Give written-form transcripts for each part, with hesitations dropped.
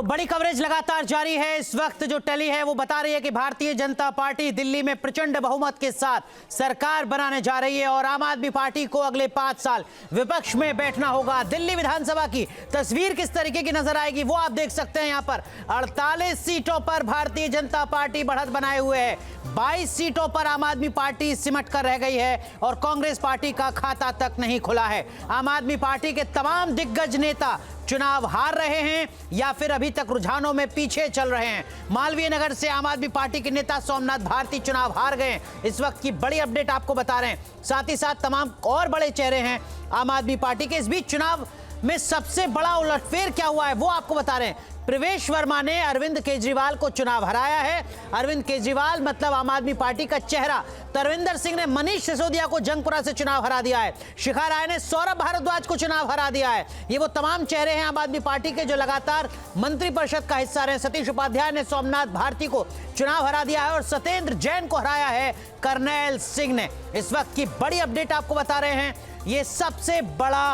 तो बड़ी कवरेज लगातार जारी है। इस वक्त जो टली है वो बता रही है कि भारतीय जनता पार्टी दिल्ली में प्रचंड बहुमत के साथ सरकार बनाने जा रही है और आम आदमी पार्टी को अगले 5 साल विपक्ष में बैठना होगा। दिल्ली विधानसभा की तस्वीर किस तरीके की नजर आएगी वो आप देख सकते हैं। यहाँ पर 48 सीटों पर भारतीय जनता पार्टी बढ़त बनाए हुए है। 22 सीटों पर आम आदमी पार्टी सिमट कर रह गई है और कांग्रेस पार्टी का खाता तक नहीं खुला है। आम आदमी पार्टी के तमाम दिग्गज नेता चुनाव हार रहे हैं या फिर अभी तक रुझानों में पीछे चल रहे हैं। मालवीय नगर से आम आदमी पार्टी के नेता सोमनाथ भारती चुनाव हार गए। इस वक्त की बड़ी अपडेट आपको बता रहे हैं। साथ ही साथ तमाम और बड़े चेहरे हैं आम आदमी पार्टी के। इस बीच चुनाव में सबसे बड़ा उलटफेर क्या हुआ है वो आपको बता रहे हैं। प्रवेश वर्मा ने अरविंद केजरीवाल को चुनाव हराया है। अरविंद केजरीवाल मतलब आम आदमी पार्टी का चेहरा। तरविंदर सिंह ने मनीष सिसोदिया को जंगपुरा से चुनाव हरा दिया है। शिखा राय ने सौरभ भारद्वाज को चुनाव हरा दिया है। ये वो तमाम चेहरे हैं आम आदमी पार्टी के जो लगातार मंत्रिपरिषद का हिस्सा रहे। सतीश उपाध्याय ने सोमनाथ भारती को चुनाव हरा दिया है और सत्येंद्र जैन को हराया है करनैल सिंह ने। इस वक्त की बड़ी अपडेट आपको बता रहे हैं। ये सबसे बड़ा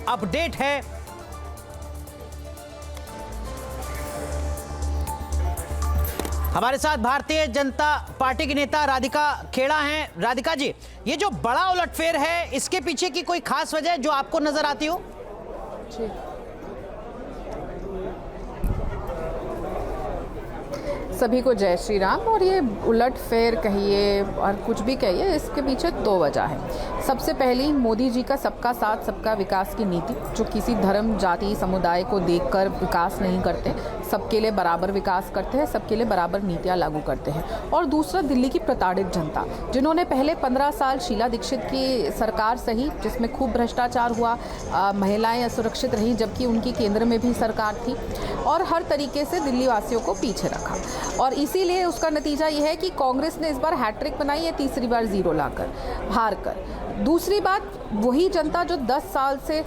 अपडेट है। हमारे साथ भारतीय जनता पार्टी की नेता राधिका खेड़ा हैं। राधिका जी, ये जो बड़ा उलटफेर है इसके पीछे की कोई खास वजह जो आपको नजर आती हो? जी, सभी को जय श्री राम। और ये उलटफेर कहिए और कुछ भी कहिए, इसके पीछे 2 वजह है। सबसे पहली, मोदी जी का सबका साथ सबका विकास की नीति, जो किसी धर्म जाति समुदाय को देखकर विकास नहीं करते, सबके लिए बराबर विकास करते हैं, सबके लिए बराबर नीतियां लागू करते हैं। और दूसरा, दिल्ली की प्रताड़ित जनता, जिन्होंने पहले 15 साल शीला दीक्षित की सरकार सही जिसमें खूब भ्रष्टाचार हुआ, महिलाएं असुरक्षित रहीं जबकि उनकी केंद्र में भी सरकार थी, और हर तरीके से दिल्ली वासियों को पीछे रखा। और इसीलिए उसका नतीजा ये है कि कांग्रेस ने इस बार हैट्रिक बनाई है, तीसरी बार 0 लाकर हार कर। दूसरी बात, वही जनता जो 10 साल से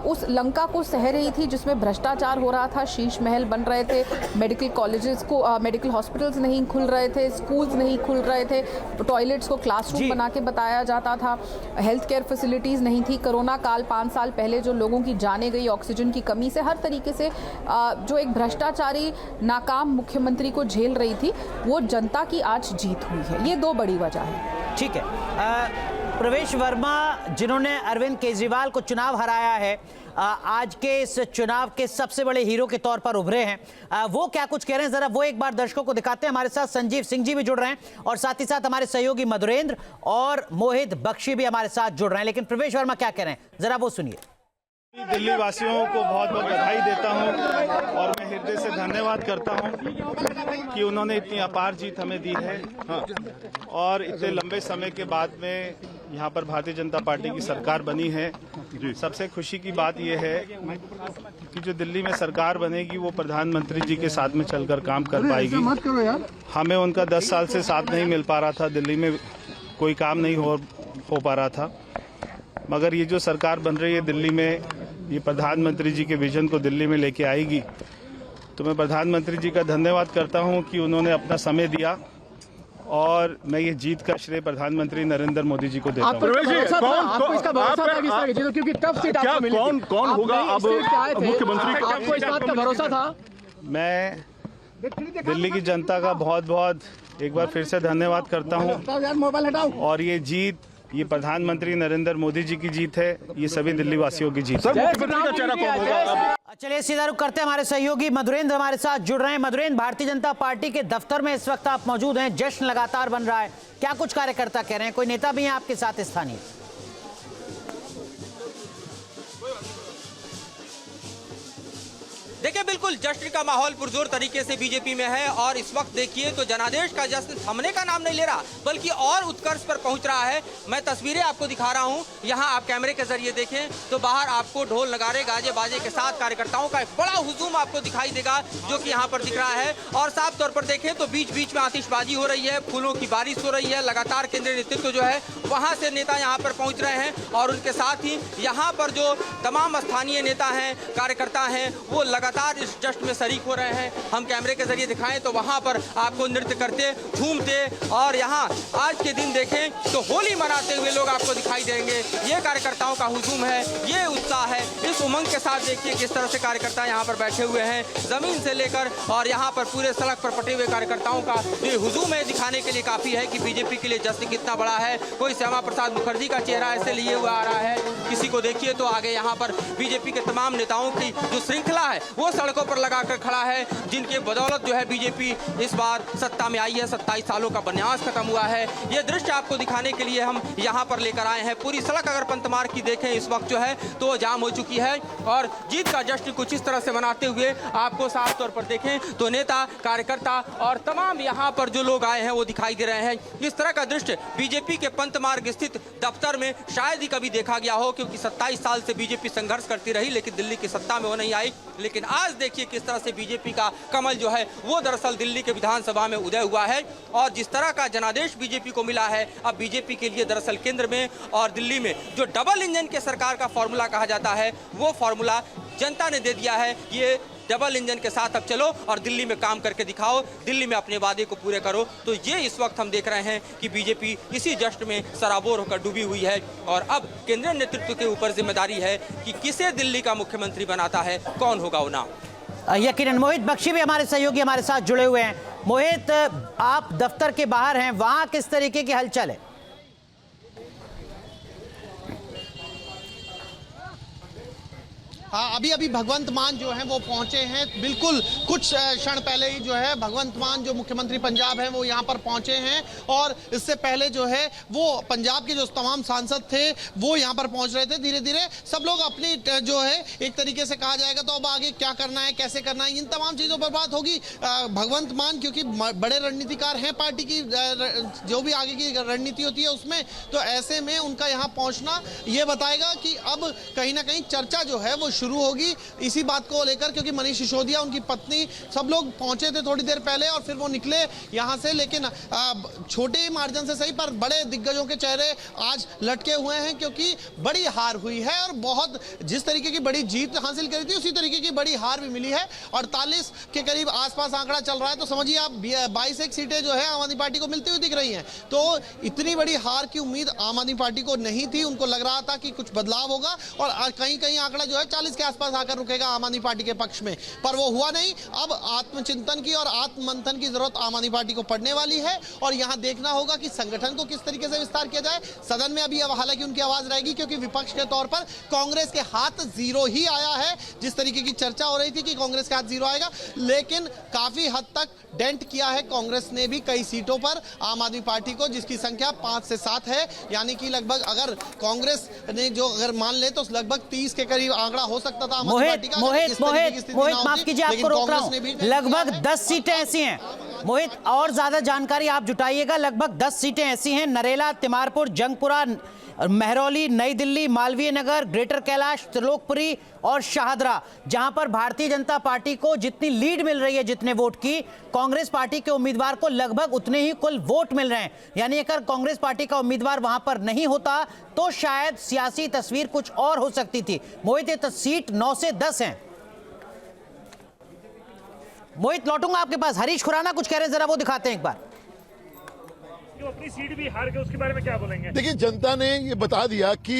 उस लंका को सह रही थी जिसमें भ्रष्टाचार हो रहा था, शीश महल बन रहे थे, मेडिकल कॉलेजेस को मेडिकल हॉस्पिटल्स नहीं खुल रहे थे, स्कूल्स नहीं खुल रहे थे, टॉयलेट्स को क्लासरूम बना के बताया जाता था, हेल्थ केयर फैसिलिटीज़ नहीं थी, कोरोना काल 5 साल पहले जो लोगों की जाने गई ऑक्सीजन की कमी से, हर तरीके से जो एक भ्रष्टाचारी नाकाम मुख्यमंत्री को झेल रही थी, वो जनता की आज जीत हुई है। ये 2 बड़ी वजह है। ठीक है। प्रवेश वर्मा जिन्होंने अरविंद केजरीवाल को चुनाव हराया है, आज के इस चुनाव के सबसे बड़े हीरो के तौर पर उभरे हैं। वो क्या कुछ कह रहे हैं जरा वो एक बार दर्शकों को दिखाते हैं। हमारे साथ संजीव सिंह जी भी जुड़ रहे हैं और साथ ही साथ हमारे सहयोगी मधुरेंद्र और मोहित बख्शी भी हमारे साथ जुड़ रहे हैं। लेकिन प्रवेश वर्मा क्या कह रहे हैं जरा वो सुनिए। दिल्ली वासियों को बहुत बहुत बधाई देता हूं और मैं हृदय से धन्यवाद करता हूं कि उन्होंने इतनी अपार जीत हमें दी है। और इतने लंबे समय के बाद में यहाँ पर भारतीय जनता पार्टी की सरकार बनी है। सबसे खुशी की बात यह है कि जो दिल्ली में सरकार बनेगी वो प्रधानमंत्री जी के साथ में चलकर काम कर पाएगी। हमें उनका 10 साल से साथ नहीं मिल पा रहा था, दिल्ली में कोई काम नहीं हो पा रहा था, मगर ये जो सरकार बन रही है दिल्ली में, ये प्रधानमंत्री जी के विजन को दिल्ली में लेके आएगी। तो मैं प्रधानमंत्री जी का धन्यवाद करता हूं कि उन्होंने अपना समय दिया और मैं ये जीत का श्रेय प्रधानमंत्री नरेंद्र मोदी जी को देता हूं। कौन होगा अब मुख्यमंत्री? आपको इस बात का भरोसा था? मैं दिल्ली की जनता का बहुत बहुत एक बार फिर से धन्यवाद करता हूं और ये जीत, ये प्रधानमंत्री नरेंद्र मोदी जी की जीत है, ये सभी दिल्ली वासियों की जीत है। चलिए सीधा रुख करते हैं। हमारे सहयोगी मधुरेंद्र हमारे साथ जुड़ रहे हैं। मधुरेंद्र, भारतीय जनता पार्टी के दफ्तर में इस वक्त आप मौजूद हैं, जश्न लगातार बन रहा है, क्या कुछ कार्यकर्ता कह रहे हैं? कोई नेता भी है आपके साथ स्थानीय? देखिए, बिल्कुल जश्न का माहौल पुरजोर तरीके से बीजेपी में है और इस वक्त देखिए तो जनादेश का जश्न थमने का नाम नहीं ले रहा बल्कि और उत्कर्ष पर पहुंच रहा है। मैं तस्वीरें आपको दिखा रहा हूं, यहां आप कैमरे के जरिए देखें तो बाहर आपको ढोल नगाड़े गाजे बाजे के साथ कार्यकर्ताओं का एक बड़ा हुजूम आपको दिखाई देगा जो कि यहाँ पर दिख रहा है। और साफ तौर पर देखें तो बीच बीच में आतिशबाजी हो रही है, फूलों की बारिश हो रही है, लगातार केंद्रीय नेतृत्व जो है वहाँ से नेता यहाँ पर पहुँच रहे हैं और उनके साथ ही यहाँ पर जो तमाम स्थानीय नेता हैं, कार्यकर्ता हैं, वो लगातार लगातार इस जश्न में शरीक हो रहे हैं। हम कैमरे के जरिए दिखाएं तो वहां पर आपको नृत्य करते, झूमते और यहाँ आज के दिन देखें तो होली मनाते हुए लोग आपको दिखाई देंगे। ये कार्यकर्ताओं का हुजूम है, ये उत्साह है। इस उमंग के साथ देखिए किस तरह से कार्यकर्ता यहाँ पर बैठे हुए हैं, जमीन से लेकर और यहाँ पर पूरे सड़क पर पटे हुए कार्यकर्ताओं का ये हुजूम है, दिखाने के लिए काफी है कि बीजेपी के लिए जश्न कितना बड़ा है। कोई श्यामा प्रसाद मुखर्जी का चेहरा ऐसे लिए हुआ आ रहा है, किसी को देखिए तो आगे यहाँ पर बीजेपी के तमाम नेताओं की जो श्रृंखला है वो सड़कों पर लगाकर खड़ा है, जिनके बदौलत जो है बीजेपी इस बार सत्ता में आई है। 27 सालों का बनयास खत्म हुआ है। ये दृश्य आपको दिखाने के लिए हम यहाँ पर लेकर आए हैं। पूरी सड़क अगर पंतमार्ग की देखें इस वक्त जो है तो जाम हो चुकी है और जीत का जश्न कुछ इस तरह से मनाते हुए आपको साफ तौर पर देखें तो नेता, कार्यकर्ता और तमाम यहाँ पर जो लोग आए हैं वो दिखाई दे रहे हैं। इस तरह का दृश्य बीजेपी के पंतमार्ग स्थित दफ्तर में शायद ही कभी देखा गया हो, क्योंकि 27 साल से बीजेपी संघर्ष करती रही लेकिन दिल्ली की सत्ता में वो नहीं आई। लेकिन आज देखिए किस तरह से बीजेपी का कमल जो है वो दरअसल दिल्ली के विधानसभा में उदय हुआ है और जिस तरह का जनादेश बीजेपी को मिला है, अब बीजेपी के लिए दरअसल केंद्र में और दिल्ली में जो डबल इंजन के सरकार का फॉर्मूला कहा जाता है वो फॉर्मूला जनता ने दे दिया है। ये डबल इंजन के साथ अब चलो और दिल्ली में काम करके दिखाओ, दिल्ली में अपने वादे को पूरे करो। तो ये इस वक्त हम देख रहे हैं कि बीजेपी इसी जश्न में सराबोर होकर डूबी हुई है और अब केंद्रीय नेतृत्व के ऊपर जिम्मेदारी है कि किसे दिल्ली का मुख्यमंत्री बनाता है, कौन होगा वो नाम। यकीनन मोहित बख्शी भी हमारे सहयोगी हमारे साथ जुड़े हुए हैं। मोहित, आप दफ्तर के बाहर हैं, वहां किस तरीके की हलचल है? हाँ, अभी भगवंत मान जो है वो पहुंचे हैं। बिल्कुल कुछ क्षण पहले ही जो है भगवंत मान जो मुख्यमंत्री पंजाब हैं वो यहाँ पर पहुंचे हैं और इससे पहले जो है वो पंजाब के जो तमाम सांसद थे वो यहाँ पर पहुंच रहे थे। धीरे धीरे सब लोग अपनी जो है एक तरीके से कहा जाएगा तो अब आगे क्या करना है, कैसे करना है, इन तमाम चीज़ों पर बात होगी। भगवंत मान क्योंकि बड़े रणनीतिकार हैं पार्टी की, जो भी आगे की रणनीति होती है उसमें, तो ऐसे में उनका यहाँ पहुँचना ये बताएगा कि अब कहीं ना कहीं चर्चा जो है वो शुरू होगी इसी बात को लेकर, क्योंकि मनीष सिसोदिया, उनकी पत्नी, सब लोग पहुंचे थे थोड़ी देर पहले और फिर वो निकले यहां से। लेकिन छोटे मार्जिन से सही पर बड़े दिग्गजों के चेहरे आज लटके हुए हैं, क्योंकि बड़ी हार हुई है और बहुत जिस तरीके की बड़ी जीत हासिल करी थी उसी तरीके की बड़ी हार भी मिली है। 48 के करीब आसपास आंकड़ा चल रहा है, तो समझिए आप 22 सीटें जो है आम आदमी पार्टी को मिलती हुई दिख रही हैं। तो इतनी बड़ी हार की उम्मीद आम आदमी पार्टी को नहीं थी। उनको लग रहा था कि कुछ बदलाव होगा और कहीं कहीं आंकड़ा जो है 40 के आसपास आकर रुकेगा आम आदमी पार्टी के पक्ष में, पर वो हुआ नहीं। अब आत्मचिंतन की और आत्ममंथन की जरूरत आम आदमी पार्टी को पड़ने वाली है और यहां देखना होगा कि संगठन को किस तरीके से विस्तार किया जाए। सदन में अभी हालांकि उनकी आवाज रहेगी, क्योंकि विपक्ष के तौर पर कांग्रेस के हाथ जीरो ही आया है। जिस तरीके की चर्चा हो रही थी कि कांग्रेस के हाथ जीरो आएगा, लेकिन काफी हद तक डेंट किया है कांग्रेस ने भी कई सीटों पर आम आदमी पार्टी को, जिसकी संख्या 5 से 7 है। यानी कि लगभग अगर कांग्रेस ने जो अगर मान ले तो लगभग 30 के करीब आंकड़ा हो सकता था। मोहित माफ कीजिए, आपको रोक रहा हूं। लगभग 10 सीटें ऐसी हैं मोहित, और ज्यादा जानकारी आप जुटाइएगा। लगभग 10 सीटें ऐसी हैं, नरेला, तिमारपुर, जंगपुरा, महरौली, नई दिल्ली, मालवीय नगर, ग्रेटर कैलाश, त्रिलोकपुरी और शाहदरा, जहां पर भारतीय जनता पार्टी को जितनी लीड मिल रही है, जितने वोट की, कांग्रेस पार्टी के उम्मीदवार को लगभग उतने ही कुल वोट मिल रहे हैं। यानी अगर कांग्रेस पार्टी का उम्मीदवार वहां पर नहीं होता तो शायद सियासी तस्वीर कुछ और हो सकती थी। मोहित, ये सीट 9 से 10 है। मोहित, लौटूंगा आपके पास। हरीश खुराना कुछ कह रहे हैं, जरा वो दिखाते हैं एक बार। जो अपनी सीट भी हार गए उसके बारे में क्या बोलेंगे? देखिए, जनता ने ये बता दिया कि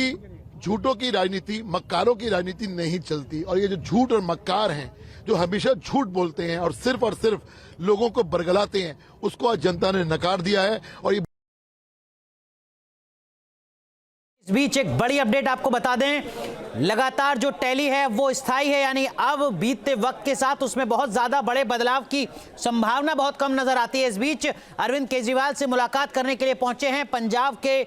झूठों की राजनीति, मक्कारों की राजनीति नहीं चलती, और ये जो झूठ और मक्कार हैं, जो हमेशा झूठ बोलते हैं और सिर्फ लोगों को बरगलाते हैं, उसको आज जनता ने नकार दिया है। और ये इस बीच एक बड़ी अपडेट आपको बता दें, लगातार जो टैली है वो स्थायी है, यानी अब बीतते वक्त के साथ उसमें बहुत ज्यादा बड़े बदलाव की संभावना बहुत कम नजर आती है। इस बीच अरविंद केजरीवाल से मुलाकात करने के लिए पहुंचे हैं पंजाब के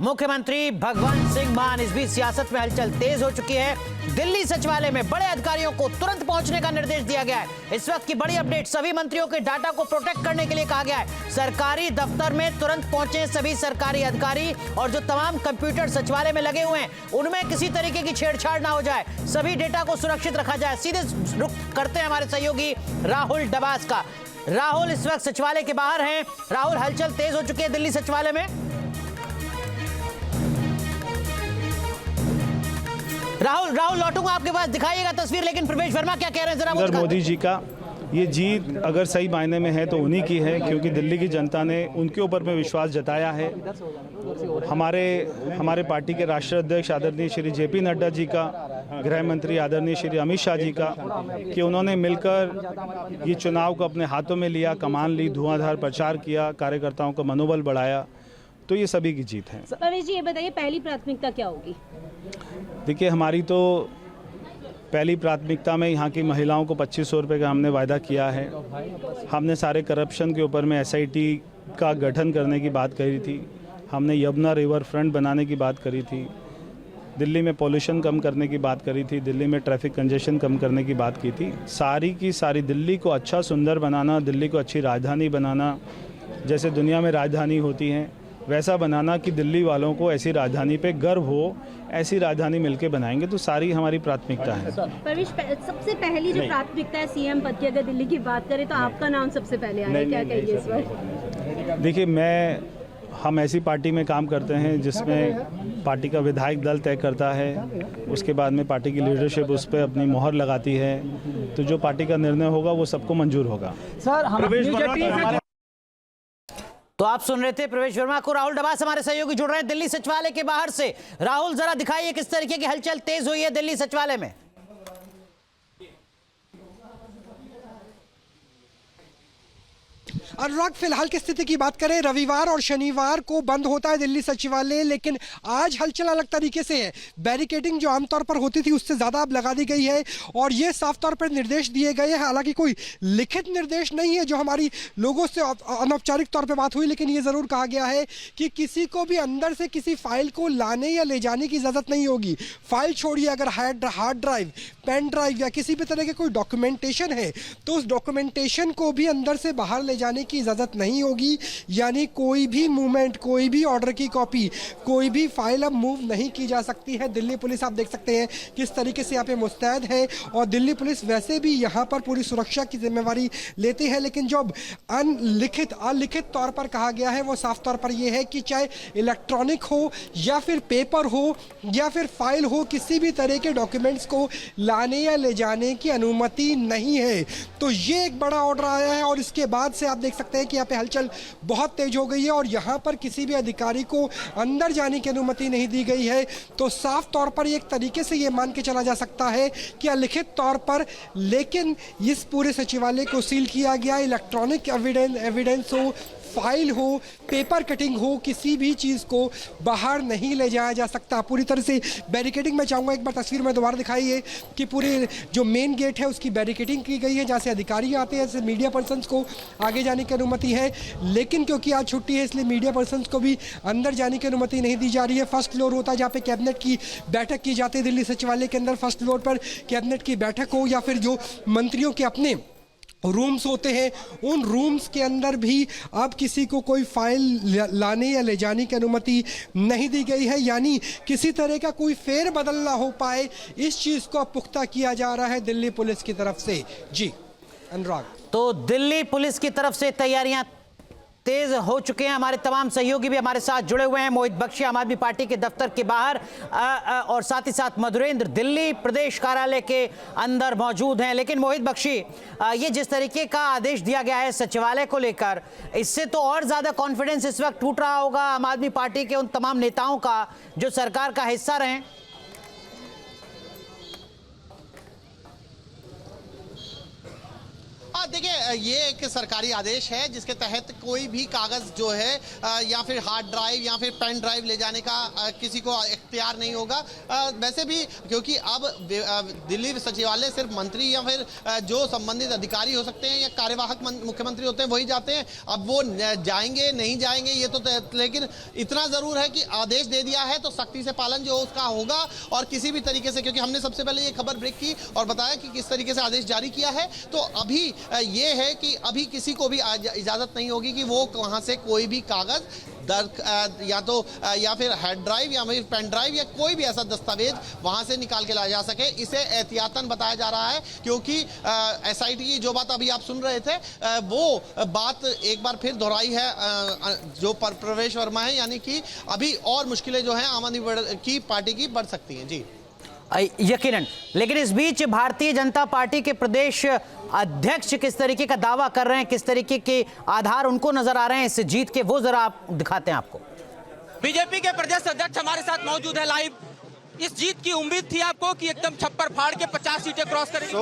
मुख्यमंत्री भगवंत सिंह मान। इस बीच सियासत में हलचल तेज हो चुकी है। दिल्ली सचिवालय में बड़े अधिकारियों को तुरंत पहुंचने का निर्देश दिया गया है। इस वक्त की बड़ी अपडेट, सभी मंत्रियों के डाटा को प्रोटेक्ट करने के लिए कहा गया है। सरकारी दफ्तर में तुरंत पहुंचे सभी सरकारी अधिकारी, और जो तमाम कंप्यूटर सचिवालय में लगे हुए हैं उनमें किसी तरीके की छेड़छाड़ ना हो जाए, सभी डेटा को सुरक्षित रखा जाए। सीधे रुख करते हैं हमारे सहयोगी राहुल डबास का। राहुल इस वक्त सचिवालय के बाहर हैं। राहुल, हलचल तेज हो चुकी है दिल्ली सचिवालय में। राहुल लौटूंगा आपके पास, दिखाइएगा तस्वीर, लेकिन प्रवेश वर्मा क्या कह रहे हैं जरा वो दिखाते हैं। मोदी जी का ये जीत अगर सही मायने में है तो उन्हीं की है, क्योंकि दिल्ली की जनता ने उनके ऊपर में विश्वास जताया है। हमारे पार्टी के राष्ट्रीय अध्यक्ष आदरणीय श्री जेपी नड्डा जी का, गृह मंत्री आदरणीय श्री अमित शाह जी का, कि उन्होंने मिलकर ये चुनाव को अपने हाथों में लिया, कमान ली, धुआंधार प्रचार किया, कार्यकर्ताओं का मनोबल बढ़ाया, तो ये सभी की जीत है। परवेश जी, ये बताइए पहली प्राथमिकता क्या होगी? देखिए, हमारी तो पहली प्राथमिकता में यहाँ की महिलाओं को 2500 रुपये का हमने वायदा किया है। हमने सारे करप्शन के ऊपर में SIT का गठन करने की बात कही थी। हमने यमुना रिवर फ्रंट बनाने की बात करी थी। दिल्ली में पॉल्यूशन कम करने की बात करी थी। दिल्ली में ट्रैफिक कंजेशन कम करने की बात की थी। सारी की सारी दिल्ली को अच्छा सुंदर बनाना, दिल्ली को अच्छी राजधानी बनाना, जैसे दुनिया में राजधानी होती हैं वैसा बनाना, कि दिल्ली वालों को ऐसी राजधानी पे गर्व हो, ऐसी राजधानी मिलके बनाएंगे, तो सारी हमारी प्राथमिकता है। परवेश, सबसे पहली जो प्राथमिकता है CM पद की, अगर दिल्ली की बात करें तो आपका नाम सबसे पहले आया, क्या कहिए इस बार? देखिए, हम ऐसी पार्टी में काम करते हैं जिसमें पार्टी का विधायक दल तय करता है, उसके बाद में पार्टी की लीडरशिप उस पर अपनी मोहर लगाती है, तो जो पार्टी का निर्णय होगा वो सबको मंजूर होगा। सर, तो आप सुन रहे थे प्रवेश वर्मा को। राहुल डबास हमारे सहयोगी जुड़ रहे हैं दिल्ली सचिवालय के बाहर से। राहुल, जरा दिखाइए किस तरीके की हलचल तेज हुई है दिल्ली सचिवालय में। अनुराग, फिलहाल की स्थिति की बात करें, रविवार और शनिवार को बंद होता है दिल्ली सचिवालय, लेकिन आज हलचल अलग तरीके से है। बैरिकेडिंग जो आमतौर पर होती थी उससे ज़्यादा अब लगा दी गई है और ये साफ तौर पर निर्देश दिए गए हैं। हालांकि कोई लिखित निर्देश नहीं है जो हमारी लोगों से अनौपचारिक तौर पर बात हुई, लेकिन ये ज़रूर कहा गया है कि किसी को भी अंदर से किसी फाइल को लाने या ले जाने की इजाज़त नहीं होगी। फाइल छोड़िए, अगर हार्ड ड्राइव, पेन ड्राइव या किसी भी तरह के कोई डॉक्यूमेंटेशन है तो उस डॉक्यूमेंटेशन को भी अंदर से बाहर ले जाने की इजाज़त नहीं होगी। यानी कोई भी मूवमेंट, कोई भी ऑर्डर की कॉपी, कोई भी फाइल अब मूव नहीं की जा सकती है। दिल्ली पुलिस, आप देख सकते हैं किस तरीके से यहाँ पे मुस्तैद है और दिल्ली पुलिस वैसे भी यहाँ पर पूरी सुरक्षा की जिम्मेवारी लेती है। लेकिन जो अलिखित तौर पर कहा गया है वो साफ तौर पर यह है कि चाहे इलेक्ट्रॉनिक हो या फिर पेपर हो या फिर फाइल हो, किसी भी तरह के डॉक्यूमेंट्स को लाने या ले जाने की अनुमति नहीं है। तो ये एक बड़ा ऑर्डर आया है और इसके बाद से आप देख सकते हैं कि यहाँ पे हलचल बहुत तेज हो गई है और यहाँ पर किसी भी अधिकारी को अंदर जाने की अनुमति नहीं दी गई है। तो साफ तौर पर एक तरीके से ये मान के चला जा सकता है कि अलिखित तौर पर, लेकिन इस पूरे सचिवालय को सील किया गया। इलेक्ट्रॉनिक एविडेंस हो, फाइल हो, पेपर कटिंग हो, किसी भी चीज़ को बाहर नहीं ले जाया जा सकता। पूरी तरह से बैरिकेडिंग, मैं चाहूँगा एक बार तस्वीर में दोबारा दिखाइए कि पूरे जो मेन गेट है उसकी बैरिकेडिंग की गई है, जहाँ से अधिकारी आते हैं, जैसे मीडिया पर्सन्स को आगे जाने की अनुमति है। लेकिन क्योंकि आज छुट्टी है इसलिए मीडिया पर्सन्स को भी अंदर जाने की अनुमति नहीं दी जा रही है। फर्स्ट फ्लोर होता है जहाँ पे कैबिनेट की बैठक की जाती है दिल्ली सचिवालय के अंदर। फर्स्ट फ्लोर पर कैबिनेट की बैठक हो या फिर जो मंत्रियों के अपने रूम्स होते हैं, उन रूम्स के अंदर भी अब किसी को कोई फाइल लाने या ले जाने की अनुमति नहीं दी गई है। यानी किसी तरह का कोई फेर बदल ना हो पाए, इस चीज़ को अब पुख्ता किया जा रहा है दिल्ली पुलिस की तरफ से। जी अनुराग, तो दिल्ली पुलिस की तरफ से तैयारियां तेज हो चुके हैं। हमारे तमाम सहयोगी भी हमारे साथ जुड़े हुए हैं। मोहित बख्शी आम आदमी पार्टी के दफ्तर के बाहर और साथ ही साथ मधुरेंद्र दिल्ली प्रदेश कार्यालय के अंदर मौजूद हैं। लेकिन मोहित बख्शी, ये जिस तरीके का आदेश दिया गया है सचिवालय को लेकर, इससे तो और ज्यादा कॉन्फिडेंस इस वक्त टूट रहा होगा आम आदमी पार्टी के उन तमाम नेताओं का जो सरकार का हिस्सा रहे। देखिए, ये एक सरकारी आदेश है जिसके तहत कोई भी कागज जो है या फिर हार्ड ड्राइव या फिर पेन ड्राइव ले जाने का किसी को इख्तियार नहीं होगा। वैसे भी क्योंकि अब दिल्ली सचिवालय सिर्फ मंत्री या फिर जो संबंधित अधिकारी हो सकते हैं या कार्यवाहक मुख्यमंत्री होते हैं वही जाते हैं। अब वो जाएंगे नहीं जाएंगे ये तो, लेकिन इतना जरूर है कि आदेश दे दिया है तो सख्ती से पालन जो उसका होगा। और किसी भी तरीके से, क्योंकि हमने सबसे पहले ये खबर ब्रेक की और बताया कि किस तरीके से आदेश जारी किया है, तो अभी ये है कि अभी किसी को भी इजाजत नहीं होगी कि वो वहां से कोई भी कागज या फिर हेड ड्राइव या फिर पेन ड्राइव या कोई भी ऐसा दस्तावेज वहां से निकाल के लाया जा सके। इसे एहतियातन बताया जा रहा है क्योंकि SIT की जो बात अभी आप सुन रहे थे वो बात एक बार फिर दोहराई है जो प्रवेश वर्मा है, यानी कि अभी और मुश्किलें जो हैं आम आदमी की पार्टी की बढ़ सकती हैं। जी यकीनन, लेकिन इस बीच भारतीय जनता पार्टी के प्रदेश अध्यक्ष किस तरीके का दावा कर रहे हैं, किस तरीके के आधार उनको नजर आ रहे हैं इस जीत के, वो जरा आप दिखाते हैं आपको। बीजेपी के प्रदेश अध्यक्ष हमारे साथ मौजूद है लाइव। इस जीत की उम्मीद थी आपको कि एकदम छप्पर फाड़ के 50 सीटें क्रॉस करेंगे?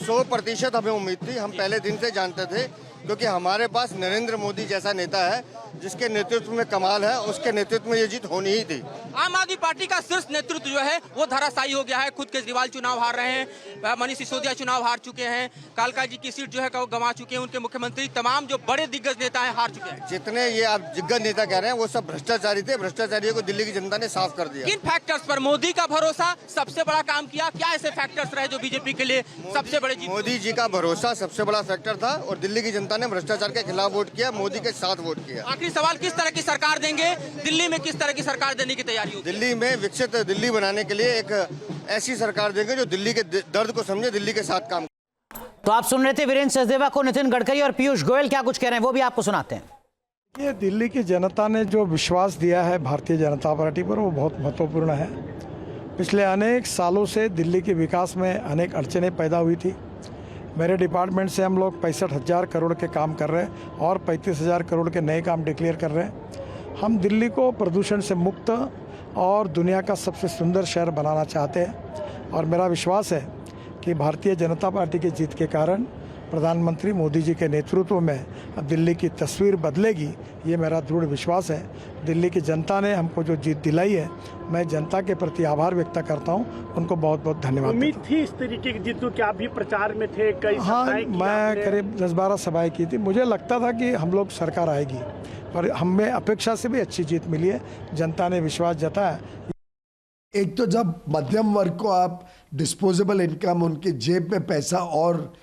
100% हमें उम्मीद थी। हम पहले दिन से जानते थे, क्योंकि हमारे पास नरेंद्र मोदी जैसा नेता है जिसके नेतृत्व में कमाल है, उसके नेतृत्व में ये जीत होनी ही थी। आम आदमी पार्टी का शीर्ष नेतृत्व जो है वो धराशायी हो गया है। खुद केजरीवाल चुनाव हार रहे हैं, मनीष सिसोदिया चुनाव हार चुके हैं, कालका जी की सीट जो है वो गंवा चुके हैं, उनके मुख्यमंत्री, तमाम जो बड़े दिग्गज नेता हैं हार चुके हैं। जितने ये आप दिग्गज नेता कह रहे हैं वो सब भ्रष्टाचारी थे। भ्रष्टाचारियों को दिल्ली की जनता ने साफ कर दिया। किन फैक्टर्स पर मोदी का भरोसा सबसे बड़ा काम किया? क्या ऐसे फैक्टर्स रहे जो बीजेपी के लिए सबसे बड़े? मोदी जी का भरोसा सबसे बड़ा फैक्टर था और दिल्ली की जनता ने भ्रष्टाचार के खिलाफ वोट किया, मोदी के साथ वोट किया। आखिरी सवाल, किस तरह की सरकार देंगे? दिल्ली में किस तरह की सरकार देने की तैयारी होगी? दिल्ली में विकसित दिल्ली बनाने के लिए एक ऐसी सरकार देंगे जो दिल्ली के दर्द को समझे, दिल्ली के साथ काम। तो आप सुन रहे थे वीरेंद्र सचदेवा को। नितिन गडकरी और पीयूष गोयल क्या कुछ कह रहे हैं वो भी आपको सुनाते हैं। ये दिल्ली की जनता ने जो विश्वास दिया है भारतीय जनता पार्टी पर वो बहुत महत्वपूर्ण है। पिछले अनेक सालों से दिल्ली के विकास में अनेक अड़चनें पैदा हुई थी। मेरे डिपार्टमेंट से हम लोग 65,000 करोड़ के काम कर रहे हैं और 35,000 करोड़ के नए काम डिक्लेयर कर रहे हैं। हम दिल्ली को प्रदूषण से मुक्त और दुनिया का सबसे सुंदर शहर बनाना चाहते हैं और मेरा विश्वास है कि भारतीय जनता पार्टी की जीत के कारण प्रधानमंत्री मोदी जी के नेतृत्व में अब दिल्ली की तस्वीर बदलेगी, ये मेरा दृढ़ विश्वास है। दिल्ली की जनता ने हमको जो जीत दिलाई है, मैं जनता के प्रति आभार व्यक्त करता हूँ, उनको बहुत बहुत धन्यवाद। उम्मीद थी इस तरीके की जीत कि आप भी प्रचार में थे, कई हाँ, मैं करीब 10-12 सभाएं की थी। मुझे लगता था कि हम लोग सरकार आएगी, पर हमें अपेक्षा से भी अच्छी जीत मिली है। जनता ने विश्वास जताया। एक तो जब मध्यम वर्ग को आप डिस्पोजेबल इनकम, उनकी जेब में पैसा और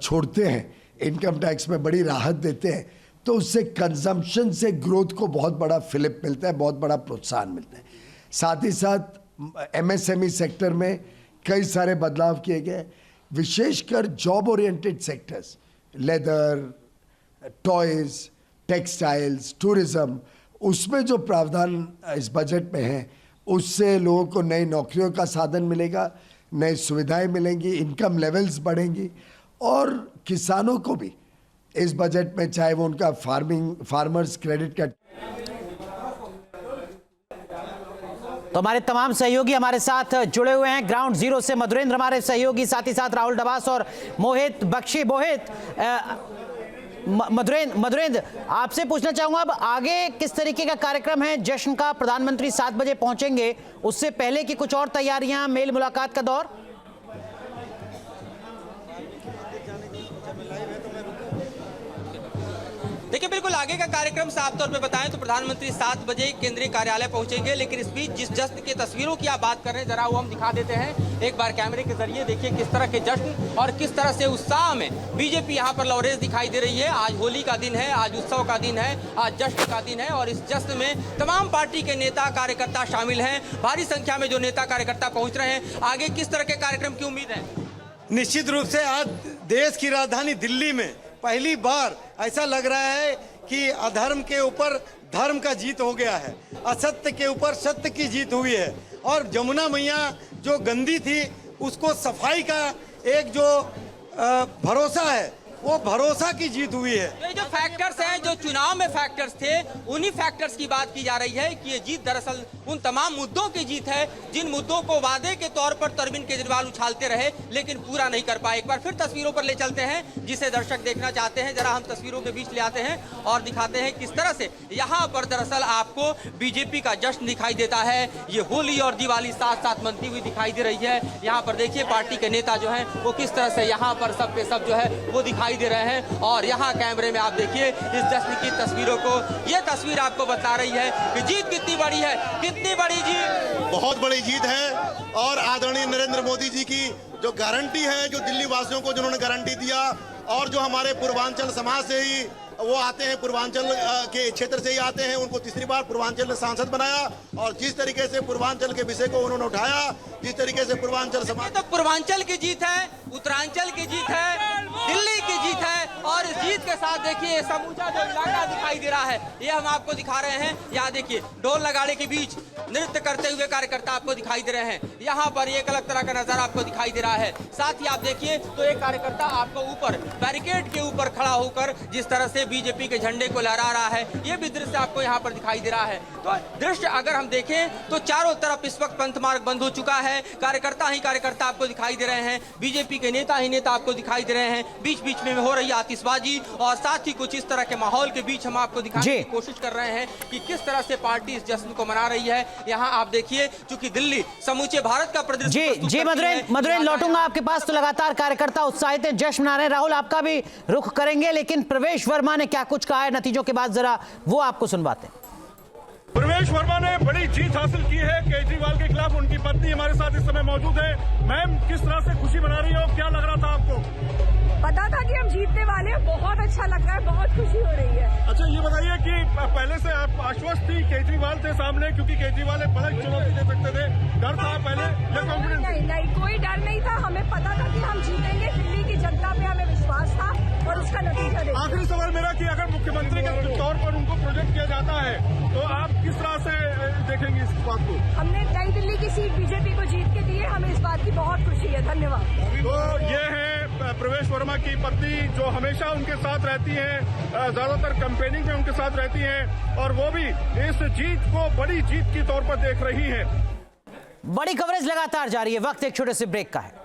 छोड़ते हैं, इनकम टैक्स में बड़ी राहत देते हैं, तो उससे कंजम्पशन से ग्रोथ को बहुत बड़ा फिलिप मिलता है, बहुत बड़ा प्रोत्साहन मिलता है। साथ ही साथ एमएसएमई सेक्टर में कई सारे बदलाव किए गए, विशेषकर job oriented sectors, leather, toys, textiles, tourism, उसमें जो प्रावधान इस बजट में है उससे लोगों को नई नौकरियों का साधन मिलेगा, नई सुविधाएं मिलेंगी, इनकम लेवल्स बढ़ेंगी और किसानों को भी इस बजट में, चाहे वो उनका फार्मर्स क्रेडिट कार्ड। तो हमारे तमाम सहयोगी हमारे साथ जुड़े हुए हैं ग्राउंड जीरो से। मधुरेंद्र हमारे सहयोगी, साथ ही साथ राहुल डबास और मोहित बख्शी। मधुरेंद्र, आपसे पूछना चाहूंगा, अब आगे किस तरीके का कार्यक्रम है जश्न का? प्रधानमंत्री 7 बजे पहुंचेंगे, उससे पहले की कुछ और तैयारियां, मेल मुलाकात का दौर? देखिए, बिल्कुल आगे का कार्यक्रम साफ तौर पे बताएं तो प्रधानमंत्री 7 बजे केंद्रीय कार्यालय पहुंचेंगे, लेकिन इस बीच जिस जश्न की तस्वीरों की आप बात कर रहे हैं, जरा वो हम दिखा देते हैं एक बार कैमरे के जरिए। देखिए किस तरह के जश्न और किस तरह से उत्साह में बीजेपी यहाँ पर लौरेज दिखाई दे रही है। आज होली का दिन है, आज उत्सव का दिन है, आज जश्न का दिन है और इस जश्न में तमाम पार्टी के नेता कार्यकर्ता शामिल हैं। भारी संख्या में जो नेता कार्यकर्ता पहुंच रहे हैं। आगे किस तरह के कार्यक्रम की उम्मीद है? निश्चित रूप से आज देश की राजधानी दिल्ली में पहली बार ऐसा लग रहा है कि अधर्म के ऊपर धर्म का जीत हो गया है, असत्य के ऊपर सत्य की जीत हुई है और जमुना मैया जो गंदी थी उसको सफाई का एक जो भरोसा है, वो भरोसा की जीत हुई है। तो ये जो फैक्टर्स हैं, जो चुनाव में फैक्टर्स थे, उन्हीं फैक्टर्स की बात की जा रही है कि ये जीत दरअसल उन तमाम मुद्दों की जीत है जिन मुद्दों को वादे के तौर पर अरविंद केजरीवाल उछालते रहे लेकिन पूरा नहीं कर पाए। एक बार फिर तस्वीरों पर ले चलते हैं जिसे दर्शक देखना चाहते हैं। जरा हम तस्वीरों के बीच ले आते हैं और दिखाते हैं किस तरह से यहाँ पर दरअसल आपको बीजेपी का जश्न दिखाई देता है। ये होली और दिवाली साथ साथ मनती हुई दिखाई दे रही है। यहाँ पर देखिए पार्टी के नेता जो है वो किस तरह से यहाँ पर सब पे सब जो है वो दिखाई दे रहे हैं और यहाँ कैमरे में आप देखिए इस जश्न की तस्वीरों को। ये तस्वीर आपको बता रही है कि जीत कितनी बड़ी है, कितनी बड़ी जीत। बहुत बड़ी जीत है और आदरणीय नरेंद्र मोदी जी की जो गारंटी है, जो दिल्ली वासियों को जिन्होंने गारंटी दिया और जो हमारे पूर्वांचल समाज से ही वो आते हैं, पूर्वांचल के क्षेत्र से ही आते हैं, उनको तीसरी बार पूर्वांचल ने सांसद बनाया और जिस तरीके से पूर्वांचल के विषय को उन्होंने उठाया, जिस तरीके से पूर्वांचल समाज, तो पूर्वांचल की जीत है, उत्तरांचल की जीत है, दिल्ली की जीत है और इस जीत के साथ यहाँ देखिए समूचा जो इलाका दिखाई दे रहा है, ये हम आपको दिखा रहे हैं। यहाँ देखिए ढोल नगाड़े के बीच नृत्य करते हुए कार्यकर्ता आपको दिखाई दे रहे हैं। यहाँ पर एक अलग तरह का नजारा आपको दिखाई दे रहा है। साथ ही आप देखिए तो एक कार्यकर्ता आपको ऊपर बैरिकेड के ऊपर खड़ा होकर जिस तरह से बीजेपी के झंडे को लहरा रहा है, ये भी दृश्य आपको यहाँ पर दिखाई दे रहा है। तो दृश्य अगर हम देखें तो चारों तरफ इस वक्त पंथ मार्ग बंद हो चुका है। कार्यकर्ता ही कार्यकर्ता आपको दिखाई दे रहे हैं, बीजेपी के नेता ही नेता आपको दिखाई दे रहे हैं। बीच बीच में हो रही आतिशबाजी और साथ ही कुछ इस तरह के माहौल के बीच हम आपको दिखाने की कोशिश कर रहे हैं कि किस तरह से पार्टी इस जश्न को मना रही है। यहाँ आप देखिए चूंकि दिल्ली समूचे भारत का प्रदर्शन। जी मधुरेन लौटूंगा आपके पास। तो लगातार कार्यकर्ता उत्साहित हैं, जश्न मना रहे हैं। राहुल आपका भी रुख करेंगे, लेकिन प्रवेश वर्मा ने क्या कुछ कहा है नतीजों के बाद, जरा वो आपको सुनवाते हैं। प्रवेश वर्मा ने बड़ी जीत हासिल की है केजरीवाल के खिलाफ। उनकी पत्नी हमारे साथ इस समय मौजूद है। मैम, किस तरह से खुशी मना रही हो, क्या लग रहा था आपको? पता था कि हम जीतने वाले हैं, बहुत अच्छा लग रहा है, बहुत खुशी हो रही है। अच्छा, ये बताइए कि पहले से आप आश्वस्त थी केजरीवाल से सामने, क्योंकि केजरीवाल एक बड़ी चुनौती दे सकते थे, डर था पहले या कॉन्फिडेंस? नहीं, कोई डर नहीं था। हमें पता था कि हम जीतेंगे। दिल्ली की जनता पे हमें विश्वास था और उसका नतीजा देखिए। आखिरी सवाल मेरा कि अगर मुख्यमंत्री के तौर पर उनको प्रोजेक्ट किया जाता है तो आप किस तरह से देखेंगे इस बात को? हमने नई दिल्ली की सीट बीजेपी को जीत के दी है, हमें इस बात की बहुत खुशी है। धन्यवाद। तो ये है प्रवेश वर्मा की पत्नी, जो हमेशा उनके साथ रहती हैं, ज्यादातर कैंपेनिंग में उनके साथ रहती हैं, और वो भी इस जीत को बड़ी जीत के तौर पर देख रही हैं। बड़ी कवरेज लगातार जारी है। वक्त एक छोटे से ब्रेक का है।